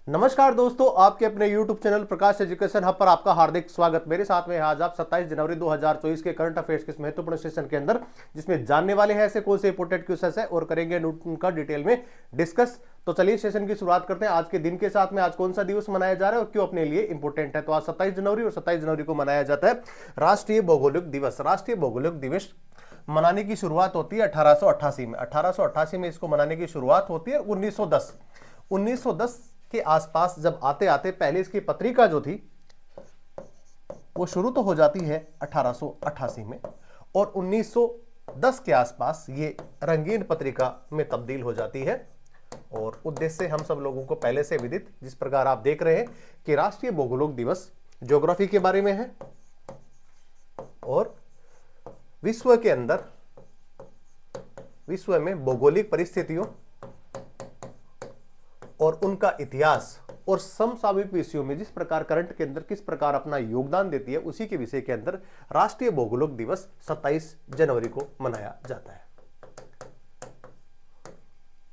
नमस्कार दोस्तों, आपके अपने YouTube चैनल प्रकाश एजुकेशन हब पर आपका हार्दिक स्वागत। मेरे साथ में आज आप 27 जनवरी 2024 के करंट अफेयर्स के इस महत्वपूर्ण सेशन के अंदर, जिसमें जानने वाले हैं ऐसे कौन से इंपोर्टेंट क्वेश्चंस है और करेंगे उनका डिटेल में डिस्कस। तो चलिए सेशन की शुरुआत करते हैं आज के दिन के साथ में। आज कौन सा दिवस मनाया जा रहा है और क्यों अपने लिए इंपोर्टेंट है। तो आज 27 जनवरी और 27 जनवरी को मनाया जाता है राष्ट्रीय भौगोलिक दिवस। राष्ट्रीय भौगोलिक दिवस मनाने की शुरुआत होती है 1888 में। 1888 में इसको मनाने की शुरुआत होती है। 1910 के आसपास जब आते आते पहले इसकी पत्रिका जो थी वो शुरू तो हो जाती है 1888 में, और 1910 के आसपास ये रंगीन पत्रिका में तब्दील हो जाती है। और उद्देश्य हम सब लोगों को पहले से विदित, जिस प्रकार आप देख रहे हैं कि राष्ट्रीय भौगोलिक दिवस ज्योग्राफी के बारे में है और विश्व के अंदर, विश्व में भौगोलिक परिस्थितियों और उनका इतिहास और समसामयिक विषयों में जिस प्रकार करंट के अंदर किस प्रकार अपना योगदान देती है, उसी के विषय के अंदर राष्ट्रीय भौगोलिक दिवस 27 जनवरी को मनाया जाता है।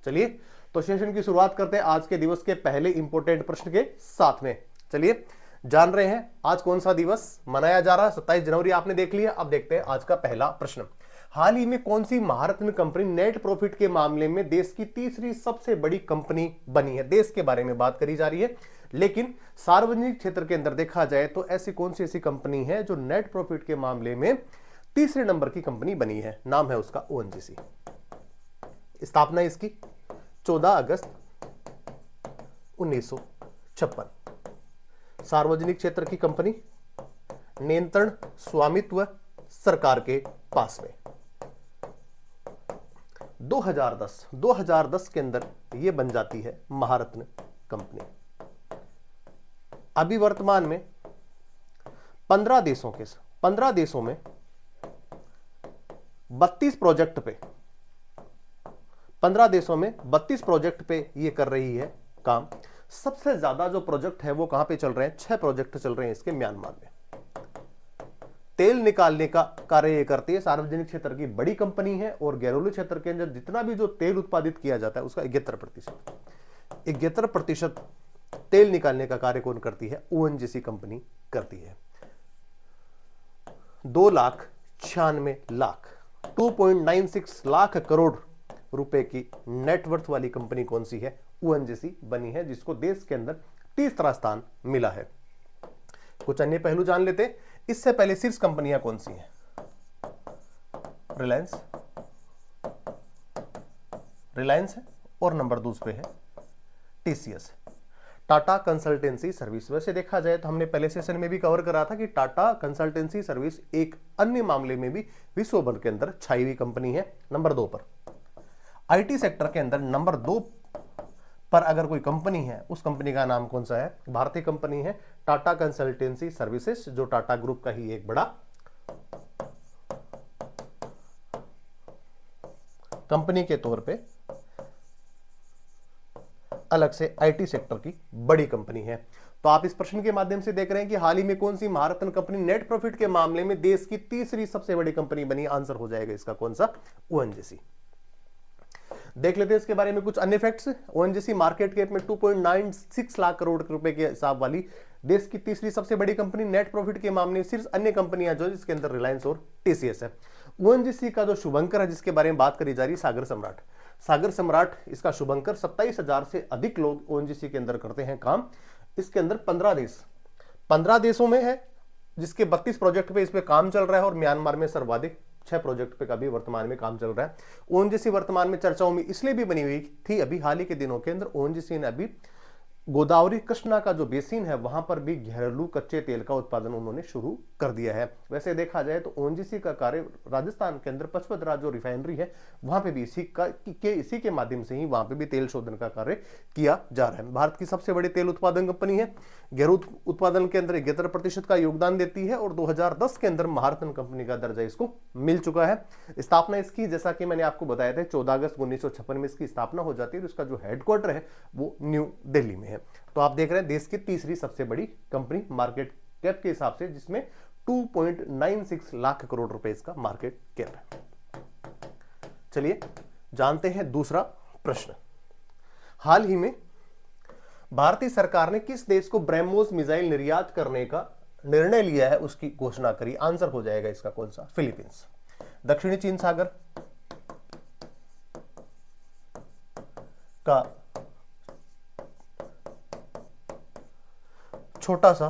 चलिए तो सेशन की शुरुआत करते हैं आज के दिवस के पहले इंपोर्टेंट प्रश्न के साथ में। चलिए जान रहे हैं आज कौन सा दिवस मनाया जा रहा है। 27 जनवरी आपने देख लिया। अब देखते हैं आज का पहला प्रश्न। हाल ही में कौन सी महारत्न कंपनी नेट प्रॉफिट के मामले में देश की तीसरी सबसे बड़ी कंपनी बनी है। देश के बारे में बात करी जा रही है, लेकिन सार्वजनिक क्षेत्र के अंदर देखा जाए तो ऐसी कौन सी ऐसी कंपनी है जो नेट प्रॉफिट के मामले में तीसरे नंबर की कंपनी बनी है। नाम है उसका ओएनजीसी। स्थापना इसकी 14 अगस्त 1956। सार्वजनिक क्षेत्र की कंपनी, नियंत्रण स्वामित्व सरकार के पास में। 2010 के अंदर यह बन जाती है महारत्न कंपनी। अभी वर्तमान में 15 देशों में 32 प्रोजेक्ट पे, 15 देशों में 32 प्रोजेक्ट पे ये कर रही है काम। सबसे ज्यादा जो प्रोजेक्ट है वो कहां पे चल रहे हैं? 6 प्रोजेक्ट चल रहे हैं इसके म्यांमार में। तेल निकालने का कार्य ये करती है। सार्वजनिक क्षेत्र की बड़ी कंपनी है और घरेलू क्षेत्र के अंदर जितना भी जो तेल उत्पादित किया जाता है उसका 71% तेल निकालने का कार्य कौन करती है? ओएनजीसी कंपनी करती है। 2,96,00,000 2.96 लाख करोड़ रुपए की नेटवर्थ वाली कंपनी कौन सी है? ओएनजीसी बनी है, जिसको देश के अंदर तीसरा स्थान मिला है। कुछ अन्य पहलू जान लेते हैं। इससे पहले शीर्ष कंपनियां कौन सी हैं? रिलायंस है और नंबर 2 पे है टीसीएस, टाटा कंसल्टेंसी सर्विस। वैसे देखा जाए तो हमने पहले सेशन में भी कवर करा था कि टाटा कंसल्टेंसी सर्विस एक अन्य मामले में भी विश्व भर के अंदर छाई हुई कंपनी है। नंबर 2 पर आईटी सेक्टर के अंदर नंबर 2 पर अगर कोई कंपनी है, उस कंपनी का नाम कौन सा है? भारतीय कंपनी है टाटा कंसल्टेंसी सर्विसेज, जो टाटा ग्रुप का ही एक बड़ा कंपनी के तौर पे अलग से आईटी सेक्टर की बड़ी कंपनी है। तो आप इस प्रश्न के माध्यम से देख रहे हैं कि हाल ही में कौन सी महारत्न कंपनी नेट प्रॉफिट के मामले में देश की तीसरी सबसे बड़ी कंपनी बनी। आंसर हो जाएगा इसका कौन सा? ओएनजीसी। देख लेते हैं इसके बारे में कुछ अन्य फैक्ट्स। ओएनजीसी मार्केट कैप में 2.96 लाख करोड़ रुपए के हिसाब वाली देश की तीसरी सबसे बड़ी कंपनी। नेट प्रॉफिट के मामले में सिर्फ अन्य कंपनियां जो, जिसके अंदर रिलायंस और टीसीएस है। ओएनजीसी का जो शुभंकर है, जिसके बारे में बात करी जा रही है, सागर सम्राट इसका शुभंकर। 27,000 से अधिक लोग ओएनजीसी के अंदर करते हैं काम। इसके अंदर 15 देशों में है, जिसके 32 प्रोजेक्ट पे इस पे काम चल रहा है, और म्यांमार में सर्वाधिक 6 प्रोजेक्ट पे का भी वर्तमान में काम चल रहा है। ओएनजीसी वर्तमान में चर्चाओं में इसलिए भी बनी हुई थी, अभी हाल ही के दिनों के अंदर ओएनजीसी ने अभी गोदावरी कृष्णा का जो बेसिन है वहां पर भी घरेलू कच्चे तेल का उत्पादन उन्होंने शुरू कर दिया है। वैसे देखा जाए तो ओएनजीसी का कार्य राजस्थान के अंदर पचपदरा जो रिफाइनरी है वहां पे भी इसी के माध्यम से ही वहां पे भी तेल शोधन का कार्य किया जा रहा है। भारत की सबसे बड़ी तेल उत्पादन कंपनी है। घरेलू उत्पादन के अंदर 71% का योगदान देती है और 2010 के अंदर महारत्न कंपनी का दर्जा इसको मिल चुका है। स्थापना इसकी, जैसा कि मैंने आपको बताया था, 14 अगस्त 1956 में इसकी स्थापना हो जाती है। इसका जो हेडक्वार्टर है वो न्यू दिल्ली में है। तो आप देख रहे हैं देश की तीसरी सबसे बड़ी कंपनी मार्केट कैप के हिसाब से, जिसमें 2.96 लाख करोड़ रुपए इसका मार्केट कैप है। चलिए जानते हैं दूसरा प्रश्न। हाल ही में भारतीय सरकार ने किस देश को ब्रह्मोस मिसाइल निर्यात करने का निर्णय लिया है, उसकी घोषणा करी। आंसर हो जाएगा इसका कौन सा? फिलीपींस। दक्षिणी चीन सागर का छोटा सा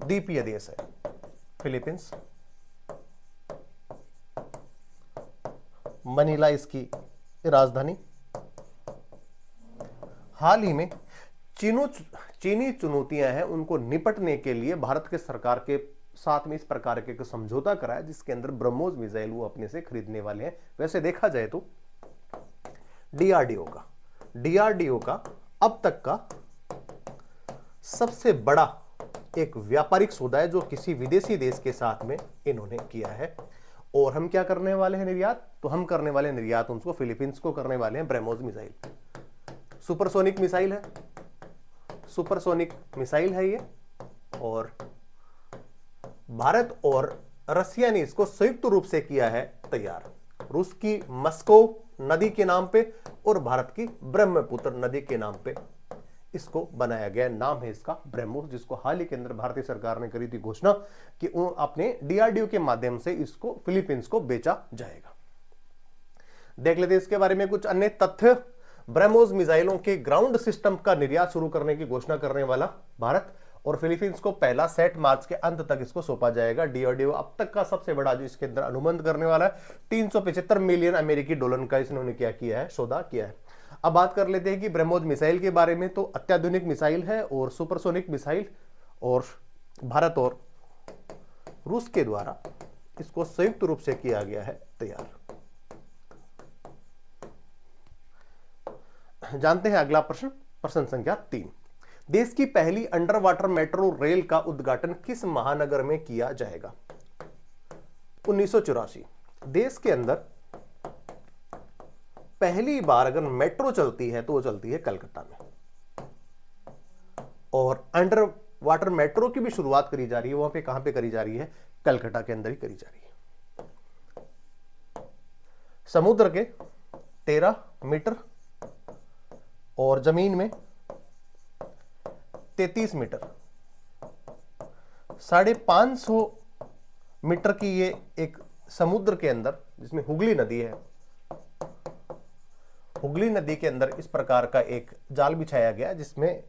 द्वीपीय देश है फिलीपींस। मनीला इसकी राजधानी। हाल ही में चीनी चुनौतियां हैं, उनको निपटने के लिए भारत के सरकार के साथ में इस प्रकार के समझौता कराया, जिसके अंदर ब्रह्मोस मिसाइल वो अपने से खरीदने वाले हैं। वैसे देखा जाए तो डीआरडीओ का अब तक का सबसे बड़ा एक व्यापारिक सौदा है जो किसी विदेशी देश के साथ में इन्होंने किया है। और हम क्या करने वाले हैं निर्यात? तो हम करने वाले निर्यात उनको फिलीपींस को करने वाले हैं ब्रह्मोस मिसाइल। सुपरसोनिक मिसाइल है ये। और भारत और रसिया ने इसको संयुक्त रूप से किया है तैयार। रूस की मस्को नदी के नाम पे और भारत की ब्रह्मपुत्र नदी के नाम पे इसको बनाया गया। नाम है इसका ब्रह्मोस, जिसको हाल ही के अंदर भारतीय सरकार ने करी थी घोषणा कि वो अपने डीआरडीओ के माध्यम से इसको फिलीपींस को बेचा जाएगा। देख लेते हैं इसके बारे में कुछ अन्य तथ्य। ब्रह्मोस मिसाइलों के ग्राउंड सिस्टम का निर्यात शुरू करने की घोषणा करने वाला भारत, और फिलीपींस को पहला सेट मार्च के अंत तक इसको सौंपा जाएगा। डीआरडीओ अब तक का सबसे बड़ा जो इसके अंदर अनुबंध करने वाला है, 375 मिलियन अमेरिकी डॉलर का इसने क्या किया है? सौदा किया है। अब बात कर लेते हैं कि ब्रह्मोस मिसाइल के बारे में। तो अत्याधुनिक मिसाइल है और सुपरसोनिक मिसाइल, और भारत और रूस के द्वारा इसको संयुक्त रूप से किया गया है तैयार। जानते हैं अगला प्रश्न, प्रश्न संख्या 3। देश की पहली अंडर वाटर मेट्रो रेल का उद्घाटन किस महानगर में किया जाएगा? 1984। देश के अंदर पहली बार अगर मेट्रो चलती है तो वो चलती है कलकत्ता में। और अंडर वाटर मेट्रो की भी शुरुआत करी जा रही है, वहां पे कहां पे करी जा रही है? कलकत्ता के अंदर ही करी जा रही है। समुद्र के 13 मीटर और जमीन में 33 मीटर, 550 मीटर की ये एक समुद्र के अंदर, जिसमें हुगली नदी है, हुगली नदी के अंदर इस प्रकार का एक जाल बिछाया गया, जिसमें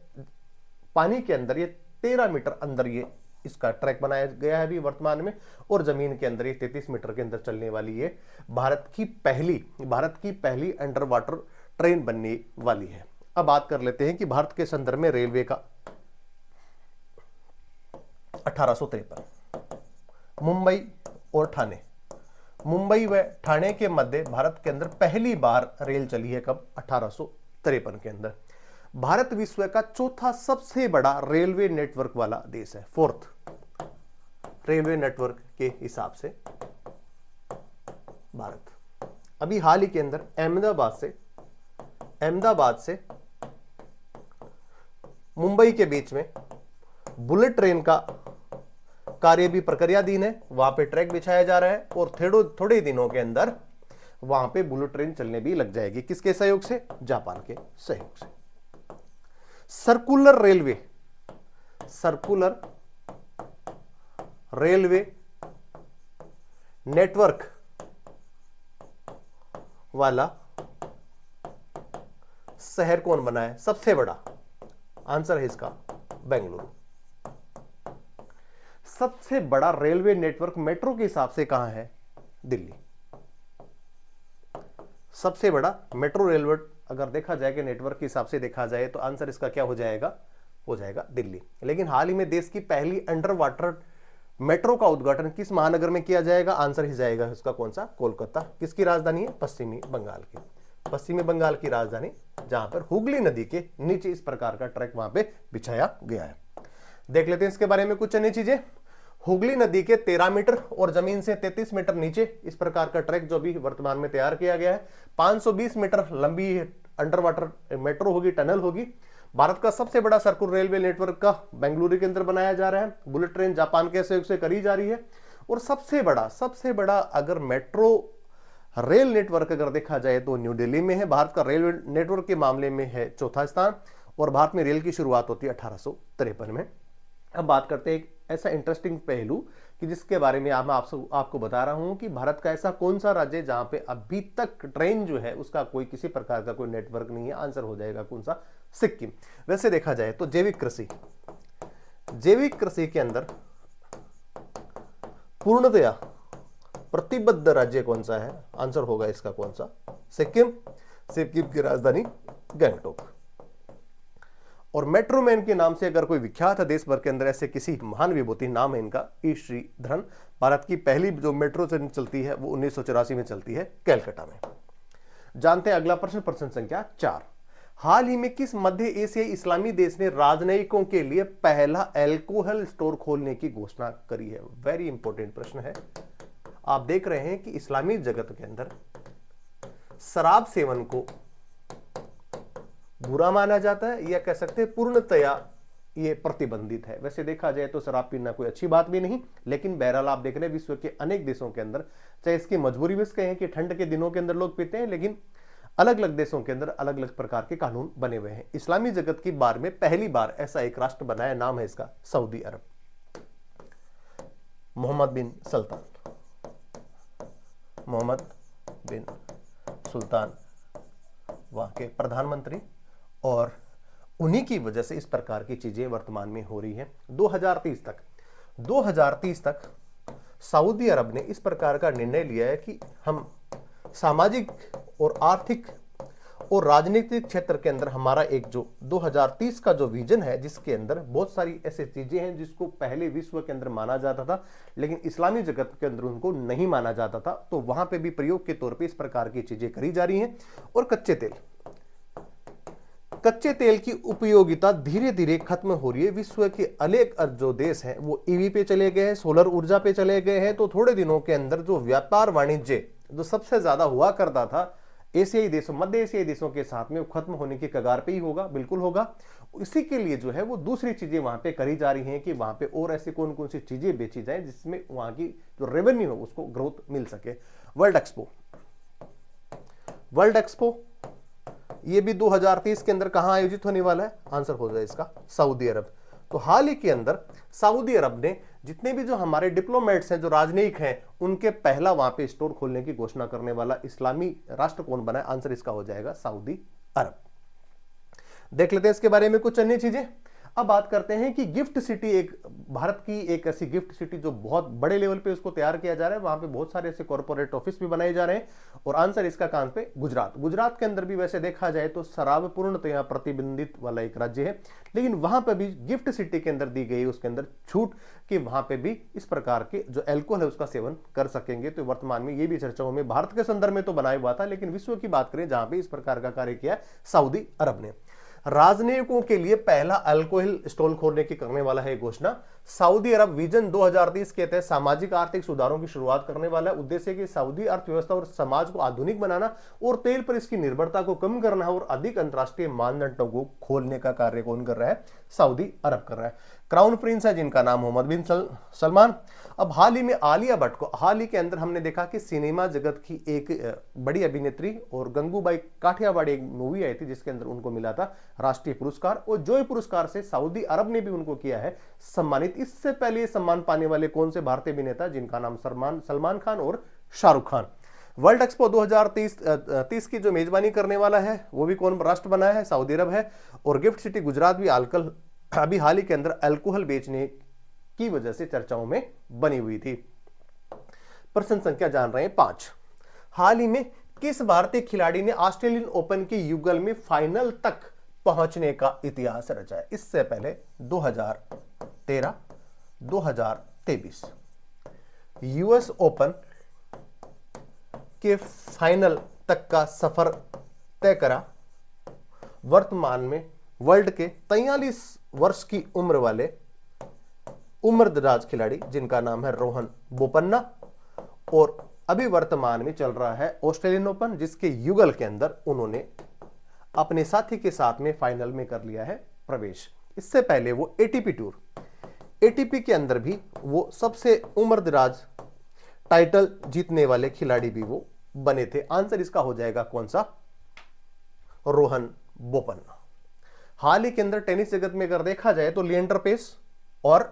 पानी के अंदर ये 13 मीटर अंदर ये इसका ट्रैक बनाया गया है अभी वर्तमान में, और जमीन के अंदर ये 33 मीटर के अंदर चलने वाली ये भारत की पहली अंडर वाटर ट्रेन बनने वाली है। अब बात कर लेते हैं कि भारत के संदर्भ में रेलवे का 1853। मुंबई और ठाणे, मुंबई व ठाणे के मध्य भारत के अंदर पहली बार रेल चली है। कब? 1853 के अंदर। भारत विश्व का चौथा सबसे बड़ा रेलवे नेटवर्क वाला देश है, 4th रेलवे नेटवर्क के हिसाब से भारत। अभी हाल ही के अंदर अहमदाबाद से मुंबई के बीच में बुलेट ट्रेन का कार्य भी प्रक्रियाधीन है। वहां पे ट्रैक बिछाया जा रहा है और थोड़े दिनों के अंदर वहां पे बुलेट ट्रेन चलने भी लग जाएगी। किसके सहयोग से? जापान के सहयोग से। सर्कुलर रेलवे नेटवर्क वाला शहर कौन बना है सबसे बड़ा? आंसर है इसका बेंगलुरु। सबसे बड़ा रेलवे नेटवर्क मेट्रो के हिसाब से कहां है? दिल्ली। सबसे बड़ा मेट्रो रेलवे अगर देखा जाए कि नेटवर्क के हिसाब से देखा जाए तो आंसर इसका क्या हो जाएगा? हो जाएगा दिल्ली। लेकिन हाल ही में देश की पहली अंडर वाटर मेट्रो का उद्घाटन किस महानगर में किया जाएगा? आंसर ही जाएगा इसका कौन सा? कोलकाता। किसकी राजधानी है? पश्चिमी बंगाल की। पश्चिमी बंगाल की राजधानी, जहां पर हुगली नदी के नीचे इस प्रकार का ट्रैक वहां पे बिछाया गया है। देख लेते हैं इसके बारे में कुछ अन्य चीजें। हुगली नदी के 13 मीटर और जमीन से 33 मीटर नीचे इस प्रकार का ट्रैक जो भी वर्तमान में तैयार किया गया है। 520 मीटर लंबी अंडर वाटर मेट्रो होगी, टनल होगी। भारत का सबसे बड़ा सर्कुलर रेलवे नेटवर्क का बेंगलुरु के अंदर बनाया जा रहा है। बुलेट ट्रेन जापान के सहयोग से करी जा रही है। और सबसे बड़ा अगर मेट्रो रेल नेटवर्क अगर देखा जाए तो न्यू दिल्ली में है। भारत का रेलवे नेटवर्क के मामले में है चौथा स्थान। और भारत में रेल की शुरुआत होती है 1853 में। अब बात करते हैं एक ऐसा इंटरेस्टिंग पहलू कि जिसके बारे में मैं आपको बता रहा हूं कि भारत का ऐसा कौन सा राज्य है जहां पे अभी तक ट्रेन जो है उसका कोई किसी प्रकार का कोई नेटवर्क नहीं है। आंसर हो जाएगा कौन सा? सिक्किम। वैसे देखा जाए तो जैविक कृषि के अंदर पूर्णतया प्रतिबद्ध राज्य कौन सा है? आंसर होगा इसका कौन सा? सिक्किम। सिक्किम की राजधानी गंगटोक। और मेट्रो मैन के नाम से अगर कोई विख्यात है देश भर के अंदर, ऐसे किसी महान विभूति, नाम है इनका ई श्रीधरन। भारत की पहली जो मेट्रो ट्रेन चलती है वो 1984 में चलती है कैलकाटा में। जानते हैं अगला प्रश्न, प्रश्न संख्या 4। हाल ही में किस मध्य एशियाई इस्लामी देश ने राजनयिकों के लिए पहला अल्कोहल स्टोर खोलने की घोषणा करी है? वेरी इंपॉर्टेंट प्रश्न है। आप देख रहे हैं कि इस्लामी जगत के अंदर शराब सेवन को बुरा माना जाता है, या कह सकते हैं पूर्णतया ये प्रतिबंधित है। वैसे देखा जाए तो शराब पीना कोई अच्छी बात भी नहीं, लेकिन बहरहाल आप देख रहे हैं विश्व के अनेक देशों के अंदर, चाहे इसकी मजबूरी भी कहें कि ठंड के दिनों के अंदर लोग पीते हैं, लेकिन अलग अलग देशों के अंदर अलग अलग प्रकार के कानून बने हुए हैं। इस्लामी जगत की बार में पहली बार ऐसा एक राष्ट्र बना है, नाम है इसका सऊदी अरब। मोहम्मद बिन सुल्तान वहां के प्रधानमंत्री, और उन्हीं की वजह से इस प्रकार की चीजें वर्तमान में हो रही हैं। 2030 तक सऊदी अरब ने इस प्रकार का निर्णय लिया है कि हम सामाजिक और आर्थिक और राजनीतिक क्षेत्र के अंदर हमारा एक जो 2030 का जो विजन है, जिसके अंदर बहुत सारी ऐसी चीजें हैं जिसको पहले विश्व के अंदर माना जाता था लेकिन इस्लामी जगत के अंदर उनको नहीं माना जाता था, तो वहां पे भी प्रयोग के तौर पे इस प्रकार की चीजें करी जा रही हैं। और कच्चे तेल की उपयोगिता धीरे धीरे खत्म हो रही है। विश्व के अनेक जो देश हैं वो ईवी पे चले गए हैं, सोलर ऊर्जा पे चले गए हैं। तो थोड़े दिनों के अंदर जो व्यापार वाणिज्य जो सबसे ज्यादा हुआ करता था एशियाई देशों, मध्य एशियाई देशों के साथ में, वो खत्म होने की कगार पे ही होगा, बिल्कुल होगा। इसी के लिए जो है वो दूसरी चीजें वहां पे करी जा रही हैं कि वहां पे और ऐसी कौन कौन सी चीजें बेची जाए जिसमें वहां की जो रेवेन्यू है उसको ग्रोथ मिल सके। वर्ल्ड एक्सपो ये भी 2030 के अंदर कहां आयोजित होने वाला है? आंसर हो जाए इसका सऊदी अरब। तो हाल ही के अंदर सऊदी अरब ने जितने भी जो हमारे डिप्लोमेट्स हैं, जो राजनयिक हैं, उनके पहला वहां पे स्टोर खोलने की घोषणा करने वाला इस्लामी राष्ट्र कौन बना है? आंसर इसका हो जाएगा सऊदी अरब। देख लेते हैं इसके बारे में कुछ अन्य चीजें। अब बात करते हैं कि गिफ्ट सिटी, एक भारत की एक ऐसी गिफ्ट सिटी जो बहुत बड़े लेवल पे उसको तैयार किया जा रहा है, वहां पे बहुत सारे ऐसे कॉर्पोरेट ऑफिस भी बनाए जा रहे हैं। और आंसर इसका कहां पे? गुजरात के अंदर भी वैसे देखा जाए तो शराब पूर्णतया प्रतिबंधित वाला एक राज्य है, लेकिन वहां पे भी गिफ्ट सिटी के अंदर दी गई उसके अंदर छूट कि वहां पे भी इस प्रकार के जो अल्कोहल है उसका सेवन कर सकेंगे। तो वर्तमान में ये भी चर्चाओं में, भारत के संदर्भ में तो बनाया हुआ था, लेकिन विश्व की बात करें जहां पे इस प्रकार का कार्य किया सऊदी अरब ने। राजनयिकों के लिए पहला अल्कोहल स्टोर खोलने की करने वाला है घोषणा। सऊदी अरब विजन 2030 के तहत सामाजिक आर्थिक सुधारों की शुरुआत करने वाला है। उद्देश्य की सऊदी अर्थव्यवस्था और समाज को आधुनिक बनाना और तेल पर इसकी निर्भरता को कम करना और अधिक अंतरराष्ट्रीय मानदंडों को खोलने का कार्य कौन कर रहा है? सऊदी अरब कर रहा है। क्राउन प्रिंस है जिनका नाम मोहम्मद बिन सलमान। अब हाल ही में आलिया भट्ट को, हाल ही के अंदर हमने देखा कि सिनेमा जगत की एक बड़ी अभिनेत्री और गंगूबाई काठियावाड़ी एक मूवी आई थी जिसके अंदर उनको मिला था राष्ट्रीय पुरस्कार, और जोय पुरस्कार से सऊदी अरब ने भी उनको किया है सम्मानित। इससे पहले सम्मान पाने वाले कौन से भारतीय अभिनेता जिनका नाम सलमान खान और शाहरुख खान। वर्ल्ड एक्सपो 2030 की जो मेजबानी करने वाला है वो भी कौन राष्ट्र बना है? सऊदी अरब है। और गिफ्ट सिटी गुजरात भी अभी हाल ही के अंदर अल्कोहल बेचने की वजह से चर्चाओं में बनी हुई थी। प्रश्न संख्या जान रहे हैं 5। हाल ही में किस भारतीय खिलाड़ी ने ऑस्ट्रेलियन ओपन के युगल में फाइनल तक पहुंचने का इतिहास रचा है? इससे पहले 2013, 2023 यूएस ओपन के फाइनल तक का सफर तय करा वर्तमान में वर्ल्ड के 43 वर्ष की उम्र वाले उम्रदराज खिलाड़ी जिनका नाम है रोहन बोपन्ना, और अभी वर्तमान में चल रहा है ऑस्ट्रेलियन ओपन जिसके युगल के अंदर उन्होंने अपने साथी के साथ में फाइनल में कर लिया है प्रवेश। इससे पहले वो एटीपी के अंदर भी वो सबसे उम्रदराज टाइटल जीतने वाले खिलाड़ी भी वो बने थे। आंसर इसका हो जाएगा कौन सा? रोहन बोपन्ना। हाल ही के अंदर टेनिस जगत में अगर देखा जाए तो लिएंडर पेस और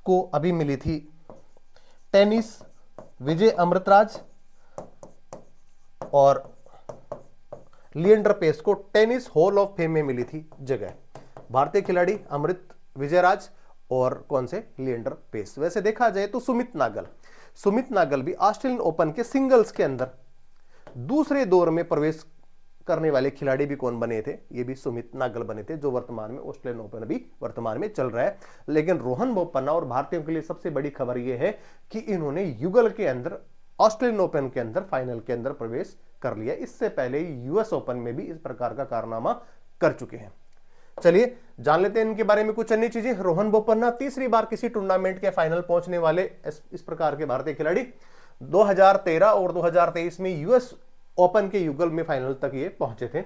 को अभी मिली थी टेनिस विजय अमृतराज और लिएंडर पेस को टेनिस हॉल ऑफ फेम में मिली थी जगह। भारतीय खिलाड़ी अमृत विजयराज और कौन से लिएंडर पेस। वैसे देखा जाए तो सुमित नागल भी ऑस्ट्रेलियन ओपन के सिंगल्स के अंदर दूसरे दौर में प्रवेश करने वाले खिलाड़ी भी कौन बने थे, ये भी सुमित नागल बने थे, जो वर्तमान में ऑस्ट्रेलियन ओपन भी वर्तमान में चल रहा है। लेकिन रोहन बोपन्ना और भारतीयों के लिए सबसे बड़ी खबर यह है कि इन्होंने युगल के अंदर ऑस्ट्रेलियन ओपन के अंदर फाइनल के अंदर प्रवेश कर लिया। इससे पहले यूएस ओपन में भी इस प्रकार का कारनामा कर चुके हैं। चलिए जान लेते हैं इनके बारे में कुछ अन्य चीजें। रोहन बोपन्ना तीसरी बार किसी टूर्नामेंट के फाइनल पहुंचने वाले इस प्रकार के भारतीय खिलाड़ी। 2013 और 2023 में यूएस ओपन के युगल में फाइनल तक ये पहुंचे थे।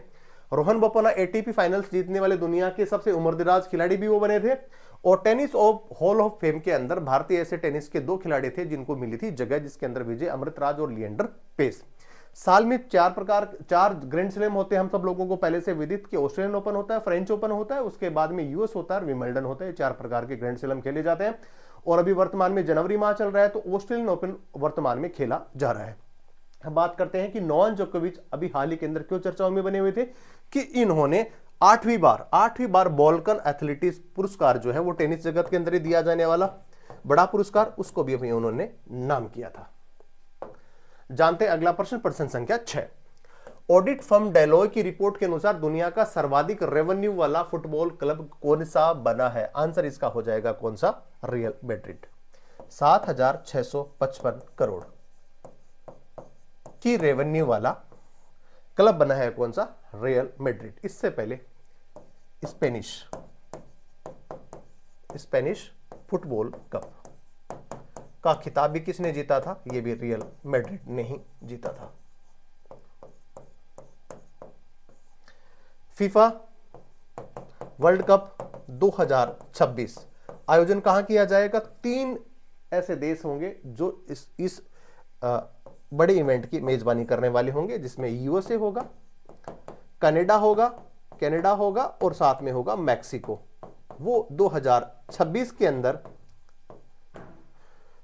रोहन बोपन्ना एटीपी फाइनल्स जीतने वाले दुनिया के सबसे उम्रदराज खिलाड़ी भी वो बने थे। और टेनिस हॉल ऑफ फेम के अंदर भारतीय ऐसे टेनिस के 2 खिलाड़ी थे जिनको मिली थी जगह, जिसके अंदर विजय अमृतराज और लिएंडर पेस। साल में 4 ग्रैंड स्लैम होते हैं, हम सब लोगों को पहले से विदित कि ऑस्ट्रेलियन ओपन होता है, फ्रेंच ओपन होता है, उसके बाद में यूएस होता है और विंबलडन होता है। 4 प्रकार के ग्रैंड स्लैम खेले जाते हैं। और अभी वर्तमान में जनवरी माह चल रहा है तो ऑस्ट्रेलियन ओपन वर्तमान में खेला जा रहा है। हम बात करते हैं कि नोवाक जोकोविच अभी हाल ही के अंदर क्यों चर्चाओं में बने हुए थे कि इन्होंने 8वीं बार बॉल्कन एथलेटिक्स पुरस्कार जो है वो टेनिस जगत के अंदर ही दिया जाने वाला बड़ा पुरस्कार, उसको भी अभी उन्होंने नाम किया था। जानते हैं अगला प्रश्न संख्या 6। ऑडिट फर्म डेलॉय की रिपोर्ट के अनुसार दुनिया का सर्वाधिक रेवेन्यू वाला फुटबॉल क्लब कौन सा बना है? आंसर इसका हो जाएगा कौन सा? Real Madrid. 7,655 करोड़ की रेवेन्यू वाला क्लब बना है कौन सा? Real Madrid. इससे पहले स्पेनिश फुटबॉल कप का खिताब भी किसने जीता था? यह भी रियल मैड्रिड ने ही जीता था। फीफा वर्ल्ड कप 2026 आयोजन कहां किया जाएगा? 3 ऐसे देश होंगे जो इस बड़े इवेंट की मेजबानी करने वाले होंगे, जिसमें यूएसए होगा, कनाडा होगा और साथ में होगा मैक्सिको। वो 2026 के अंदर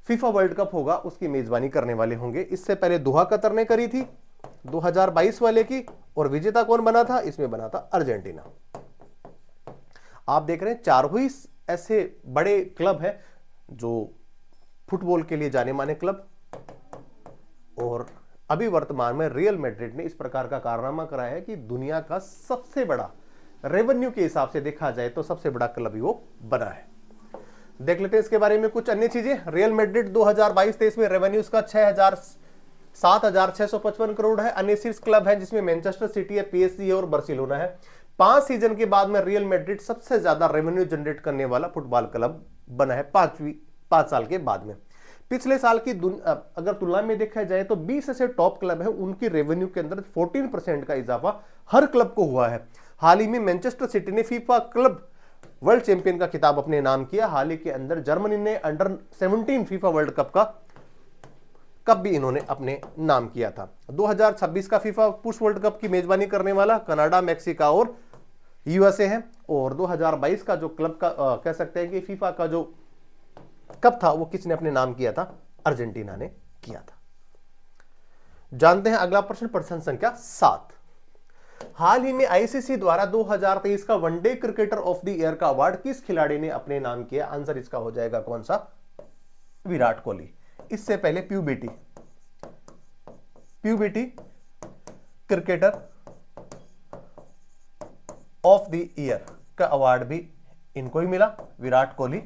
फीफा वर्ल्ड कप होगा, उसकी मेजबानी करने वाले होंगे। इससे पहले दोहा कतर ने करी थी 2022 वाले की, और विजेता कौन बना था? इसमें बना था अर्जेंटीना। आप देख रहे हैं 4 ही ऐसे बड़े क्लब हैं जो फुटबॉल के लिए जाने माने क्लब, और अभी वर्तमान में रियल मैड्रिड ने इस प्रकार का कारनामा कराया है कि दुनिया का सबसे बड़ा रेवेन्यू के हिसाब से देखा जाए तो सबसे बड़ा क्लब ही वो बना है। देख लेते हैं इसके बारे में कुछ अन्य चीजें। रियल मैड्रिड 2022-23 में रेवेन्यू इसका 7,655 करोड़ है। अन्य शीर्ष क्लब है जिसमें मैनचेस्टर सिटी है, पीएसजी है और बार्सिलोना है। 5 सीजन के बाद में रियल मैड्रिड सबसे ज्यादा रेवेन्यू जनरेट करने वाला फुटबॉल क्लब बना है 5 साल के बाद में। पिछले साल की अगर तुलना में देखा जाए तो 20 ऐसे टॉप क्लब हैं, उनकी रेवेन्यू के अंदर 14% का इजाफा हर क्लब को हुआ है। हाल ही में मैनचेस्टर सिटी ने फीफा क्लब वर्ल्ड चैंपियन का खिताब अपने नाम किया। हाल ही के अंदर जर्मनी ने अंडर 17 फीफा वर्ल्ड कप भी इन्होंने अपने नाम किया था। 2026 का फीफा पुरुष वर्ल्ड कप की मेजबानी करने वाला कनाडा, मैक्सिको और यूएसए है। और 2022 का जो क्लब का कह सकते हैं कि फीफा का जो कप था वो किसने अपने नाम किया था? अर्जेंटीना ने किया था। जानते हैं अगला प्रश्न संख्या 7। हाल ही में आईसीसी द्वारा 2023 का one day cricketer of the year का अवार्ड किस खिलाड़ी ने अपने नाम किया? आंसर इसका हो जाएगा कौन सा? विराट कोहली। इससे पहले puberty cricketer of the year का अवार्ड भी इनको ही मिला, विराट कोहली।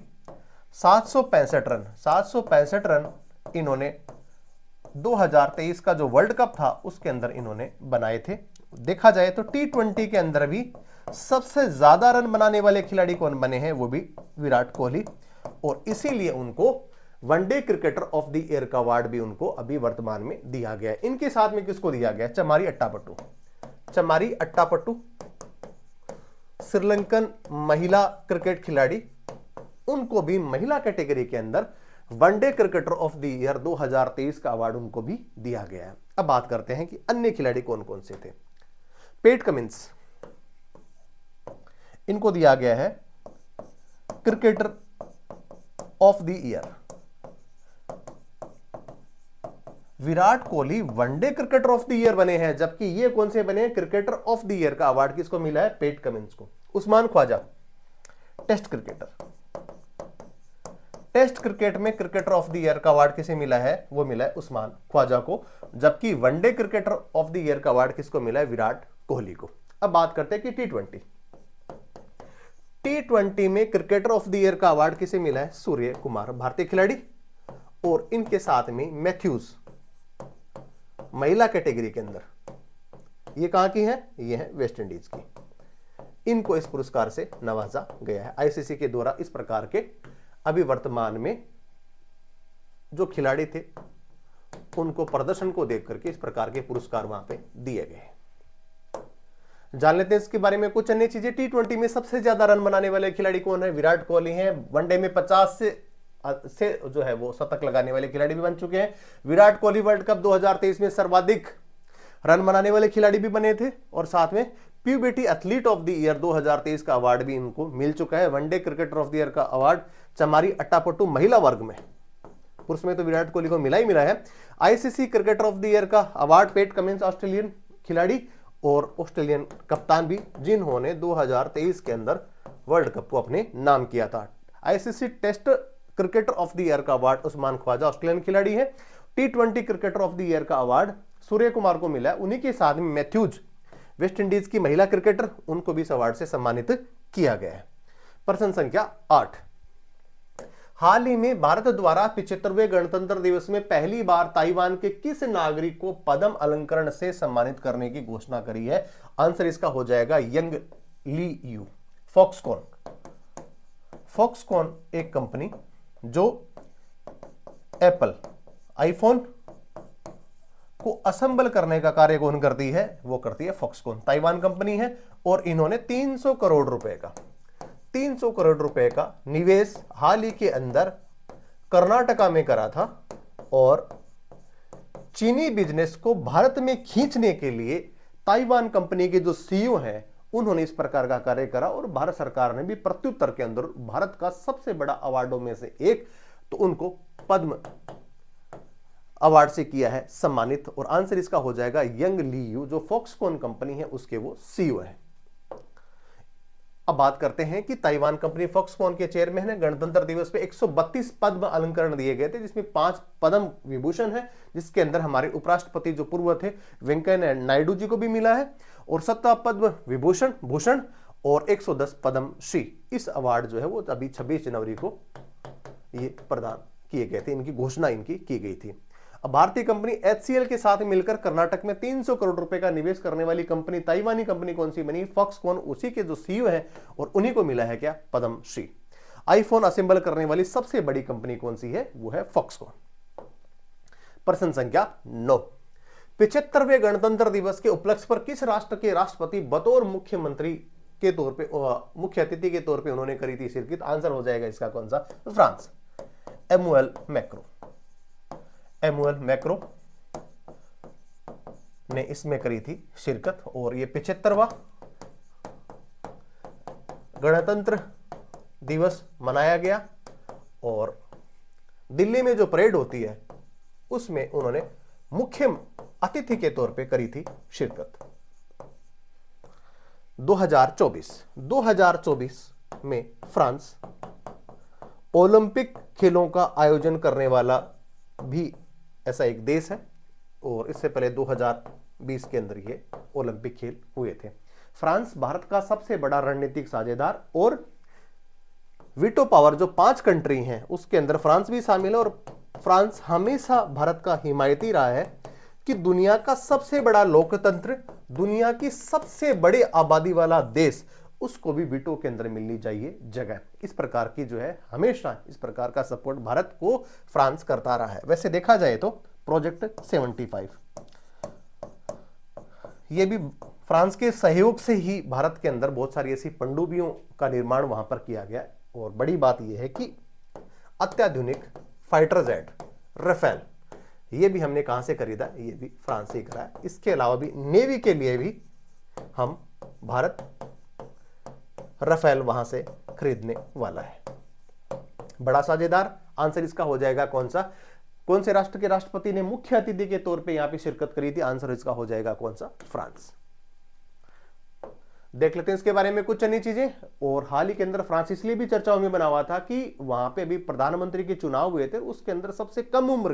765 रन इन्होंने 2023 का जो वर्ल्ड कप था उसके अंदर इन्होंने बनाए थे। देखा जाए तो T20 के अंदर भी सबसे ज्यादा रन बनाने वाले खिलाड़ी कौन बने हैं? वो भी विराट कोहली। और इसीलिए उनको one day cricketer of the year का अवार्ड भी उनको अभी वर्तमान में दिया गया है। इनके साथ में किसको दिया गया? चमारी अट्टापट्टू श्रीलंकन महिला क्रिकेट खिलाड़ी, उनको भी महिला कैटेगरी के अंदर one day cricketer of the year 2023 का अवार्ड उनको भी दिया गया है। अब बात करते हैं कि अन्य खिलाड़ी कौन कौन से थे। पेट कमिंस, इनको दिया गया है cricketer of the year. Virat Kohli one day cricketer of the year बने हैं, जबकि ये कौन से बने हैं, क्रिकेटर ऑफ द ईयर का अवार्ड किसको मिला है, पेट कमिंस को। Usman Khawaja test cricketer, test cricket में क्रिकेटर ऑफ द ईयर का अवार्ड किसे मिला है, वो मिला है उस्मान ख्वाजा को, जबकि one day cricketer of the year का अवार्ड किसको मिला है, विराट कोहली को। अब बात करते हैं कि टी20 में क्रिकेटर ऑफ द ईयर का अवार्ड किसे मिला है, सूर्य कुमार, भारतीय खिलाड़ी, और इनके साथ में मैथ्यूज महिला कैटेगरी के अंदर, ये कहां की है, ये है वेस्ट इंडीज की, इनको इस पुरस्कार से नवाजा गया है। आईसीसी के द्वारा इस प्रकार के अभी वर्तमान में जो खिलाड़ी थे उनको प्रदर्शन को देख करके इस प्रकार के पुरस्कार वहां पे दिए गए। जान लेते हैं इसके बारे में कुछ अन्य चीजें। टी20 में सबसे ज्यादा रन बनाने वाले खिलाड़ी कौन है, विराट कोहली हैं। वनडे में 50 से जो है वो शतक लगाने वाले खिलाड़ी भी बन चुके हैं। विराट कोहली वर्ल्ड कप 2023 में सर्वाधिक रन बनाने वाले खिलाड़ी भी बने थे, और साथ में puberty athlete of the year 2023 का अवार्ड भी इनको मिल चुका है। One day cricketer of the year का अवार्ड चमारी अट्टापट्टू महिला वर्ग में, पुरुष में तो विराट कोहली को मिला ही मिला है। ICC cricketer of the year का अवार्ड पेट कमिंस ऑस्ट्रेलियन खिलाड़ी और ऑस्ट्रेलियन कप्तान भी, जिन्होंने 2023 के अंदर वर्ल्ड कप को अपने नाम किया था। ICC test cricketer of the year का अवार्ड उस्मान ख्वाजा ऑस्ट्रेलियन खिलाड़ी है। टी20 क्रिकेटर ऑफ द ईयर का अवार्ड सूर्य कुमार को मिला है। उन्हीं के साथ में मैथ्यूज वेस्ट इंडीज की महिला क्रिकेटर, उनको भी इस अवार्ड से सम्मानित किया गया है। प्रश्न संख्या 8, हाल ही में भारत द्वारा 75वें गणतंत्र दिवस में पहली बार ताइवान के किस नागरिक को पद्म अलंकरण से सम्मानित करने की घोषणा करी है? आंसर इसका हो जाएगा Young Liu. Foxconn, Foxconn एक कंपनी जो एप्पल आईफोन को असेंबल करने का कार्य कौन करती है, वो करती है फॉक्सकॉन, ताइवान कंपनी है। और इन्होंने 300 करोड़ रुपए का निवेश हाल ही के अंदर कर्नाटका में करा था, और चीनी बिजनेस को भारत में खींचने के लिए ताइवान कंपनी के जो सीईओ हैं उन्होंने इस प्रकार का कार्य करा, और भारत सरकार ने भी प्रत्युत्तर के अंदर भारत का सबसे बड़ा अवार्डों में से एक तो उनको पद्म अवार्ड से किया है सम्मानित। और आंसर इसका हो जाएगा यंग ली यू, जो फॉक्सकॉन कंपनी है उसके वो सीईओ है। अब बात करते हैं कि ताइवान कंपनी फॉक्सकॉन के चेयरमैन है। गणतंत्र दिवस पे 132 पद्म अलंकरण दिए गए थे, जिसमें 5 पद्म विभूषण है, जिसके अंदर हमारे उपराष्ट्रपति जो पूर्व थे वेंकैया नायडू जी को भी मिला है, और 17 पद्म विभूषण भूषण और 110 पद्म श्री। इस अवार्ड जो है वो अभी 26 जनवरी को ये प्रदान किए गए थे, इनकी घोषणा इनकी की गई थी। अब भारतीय कंपनी HCL के साथ मिलकर कर्नाटक में 300 करोड़ रुपए का निवेश करने वाली कंपनी ताइवानी कंपनी कौन सी बनी? फॉक्सकॉन, उसी के जो सीईओ हैं और उन्हीं को मिला है क्या? पद्म श्री। आईफोन असेंबल करने वाली सबसे बड़ी कंपनी कौन सी है? वो है फॉक्सकॉन। प्रश्न संख्या 9, 75वें गणतंत्र दिवस के उपलक्ष्य पर किस राष्ट्र के राष्ट्रपति बतौर मुख्यमंत्री के तौर पे मुख्य अतिथि के तौर पे उन्होंने करी थी शिरकत? आंसर हो जाएगा इसका कौन सा? France, Emmanuel Macron. Emmanuel Macron ने इसमें करी थी शिरकत, और ये 75वां गणतंत्र दिवस मनाया गया, और दिल्ली में जो परेड होती है उसमें उन्होंने मुख्य अतिथि के तौर पे करी थी शिरकत। 2024 में फ्रांस ओलंपिक खेलों का आयोजन करने वाला भी ऐसा एक देश है, और इससे पहले 2020 के अंदर ये ओलंपिक खेल हुए थे। फ्रांस भारत का सबसे बड़ा रणनीतिक साझेदार, और वीटो पावर जो 5 कंट्री हैं उसके अंदर फ्रांस भी शामिल है, और फ्रांस हमेशा भारत का हिमायती रहा है कि दुनिया का सबसे बड़ा लोकतंत्र, दुनिया की सबसे बड़ी आबादी वाला देश, उसको भी वीटो के अंदर मिलनी चाहिए जगह। इस प्रकार की जो है हमेशा इस प्रकार का सपोर्ट भारत को फ्रांस करता रहा है। वैसे देखा जाए तो प्रोजेक्ट 75 ये भी फ्रांस के सहयोग से ही भारत के अंदर बहुत सारी ऐसी पनडुब्बियों का निर्माण वहां पर किया गया, और बड़ी बात यह है कि अत्याधुनिक फाइटर जेट राफेल, ये भी हमने कहां से खरीदा, ये भी फ्रांस से ही करा है। इसके अलावा भी नेवी के लिए भी हम भारत राफेल वहां से खरीदने वाला है। बड़ा साझेदार, आंसर इसका हो जाएगा कौन सा, कौन से राष्ट्र के राष्ट्रपति ने मुख्य अतिथि के तौर पे यहां पे शिरकत करी थी, आंसर इसका हो जाएगा कौन सा, फ्रांस। देख लेते हैं इसके बारे में कुछ अन्य चीजें। और हाल ही के अंदर फ्रांस इसलिए भी चर्चाओं में बना हुआ था कि वहां पे अभी प्रधानमंत्री के चुनाव हुए थे, उसके अंदर सबसे कम उम्र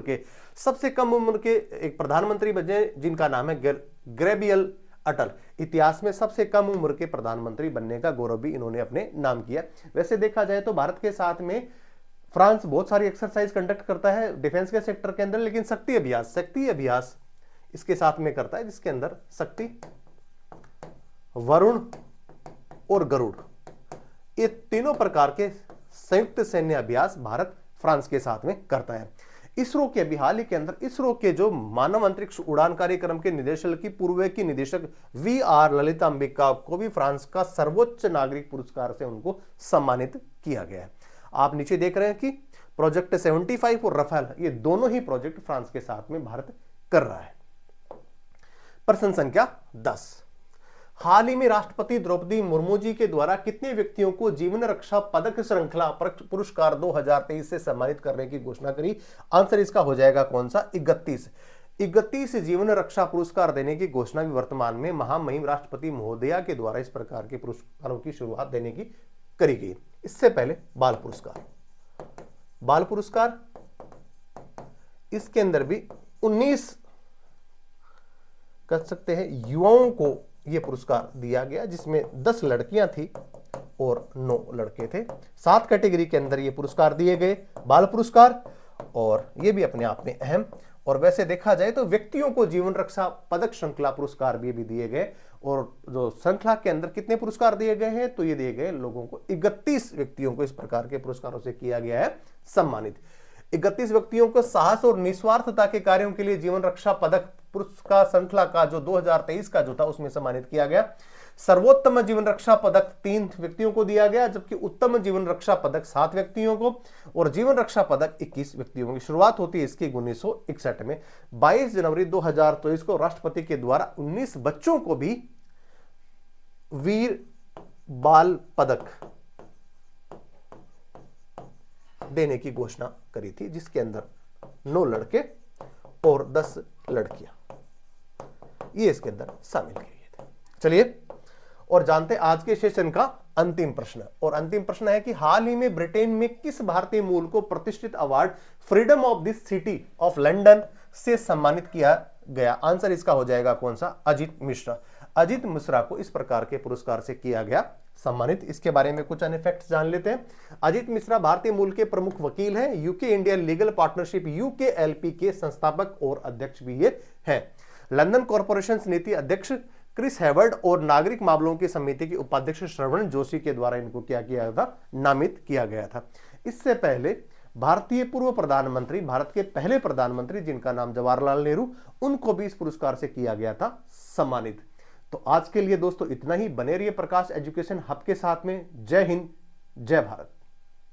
के एक प्रधानमंत्री बने जिनका नाम है गैब्रियल अटल। इतिहास में सबसे कम उम्र के प्रधानमंत्री बनने का गौरव भी इन्होंने अपने नाम किया। वैसे देखा जाए तो भारत के साथ में फ्रांस बहुत सारी एक्सरसाइज कंडक्ट करता है डिफेंस के सेक्टर के अंदर, लेकिन शक्ति अभ्यास इसके साथ में करता है, जिसके अंदर शक्ति, वरुण और गरुड़, ये तीनों प्रकार के संयुक्त सैन्य अभ्यास भारत फ्रांस के साथ में करता है। इसरो के अभी हाल ही के अंदर इसरो के जो मानव अंतरिक्ष उड़ान कार्यक्रम के निदेशक की पूर्व की निदेशक VR ललिता अंबिका को भी फ्रांस का सर्वोच्च नागरिक पुरस्कार से उनको सम्मानित किया गया है। आप नीचे देख रहे हैं कि प्रोजेक्ट 75 और राफेल, ये दोनों ही प्रोजेक्ट फ्रांस के साथ में भारत कर रहा है। प्रश्न संख्या 10, हाल ही में राष्ट्रपति द्रौपदी मुर्मू जी के द्वारा कितने व्यक्तियों को जीवन रक्षा पदक श्रृंखला पुरस्कार 2023 से सम्मानित करने की घोषणा करी, आंसर इसका हो जाएगा कौन सा, 31 जीवन रक्षा पुरस्कार देने की घोषणा भी वर्तमान में महामहिम राष्ट्रपति महोदया के द्वारा इस प्रकार के पुरस्कारों की शुरुआत देने की करी गई। इससे पहले बाल पुरस्कार इसके अंदर भी 19 कह सकते हैं युवाओं को यह पुरस्कार दिया गया, जिसमें 10 लड़कियां थी और 9 लड़के थे। 7 कैटेगरी के अंदर ये पुरस्कार दिए गए बाल पुरस्कार, और ये भी अपने आप में अहम। और वैसे देखा जाए तो व्यक्तियों को जीवन रक्षा पदक श्रृंखला पुरस्कार भी दिए गए, और जो श्रृंखला के अंदर कितने पुरस्कार दिए गए हैं, तो ये दिए गए लोगों को 31 व्यक्तियों को इस प्रकार के पुरस्कारों से किया गया है सम्मानित। 31 व्यक्तियों को साहस और निस्वार्थता के कार्यों के लिए जीवन रक्षा पदक पुरस्कार श्रृंखला का जो 2023 का जो था उसमें सम्मानित किया गया। सर्वोत्तम जीवन रक्षा पदक 3 व्यक्तियों को दिया गया, जबकि उत्तम जीवन रक्षा पदक 7 व्यक्तियों को, और जीवन रक्षा पदक 21 व्यक्तियों की। शुरुआत होती है इसकी 1961 में। 22 जनवरी 2023 को राष्ट्रपति के द्वारा 19 बच्चों को भी वीर बाल पदक देने की घोषणा करी थी, जिसके अंदर 9 लड़के और 10 लड़कियां ये इसके अंदर शामिल किए गए थे। चलिए और जानते आज के सेशन का अंतिम प्रश्न, और अंतिम प्रश्न है कि हाल ही में ब्रिटेन में किस भारतीय मूल को प्रतिष्ठित award freedom of the city of London से सम्मानित किया गया, आंसर इसका हो जाएगा कौन सा, अजीत मिश्रा को इस प्रकार के पुरस्कार से किया गया सम्मानित। इसके बारे में कुछ अन्य फैक्ट्स जान लेते हैं। अजीत मिश्रा भारतीय मूल के प्रमुख वकील हैं, UK India legal partnership UKLP के संस्थापक और अध्यक्ष भी ये हैं। लंदन कॉर्पोरेशन नीति अध्यक्ष क्रिस हेवर्ड और नागरिक मामलों की समिति के उपाध्यक्ष श्रवण जोशी के द्वारा इनको क्या किया था, नामित किया गया था। इससे पहले भारतीय पूर्व प्रधानमंत्री, भारत के पहले प्रधानमंत्री जिनका नाम जवाहरलाल नेहरू, उनको भी इस पुरस्कार से किया गया था सम्मानित। तो आज के लिए दोस्तों इतना ही। बने रहिए प्रकाश एजुकेशन हब के साथ में। जय हिंद, जय भारत।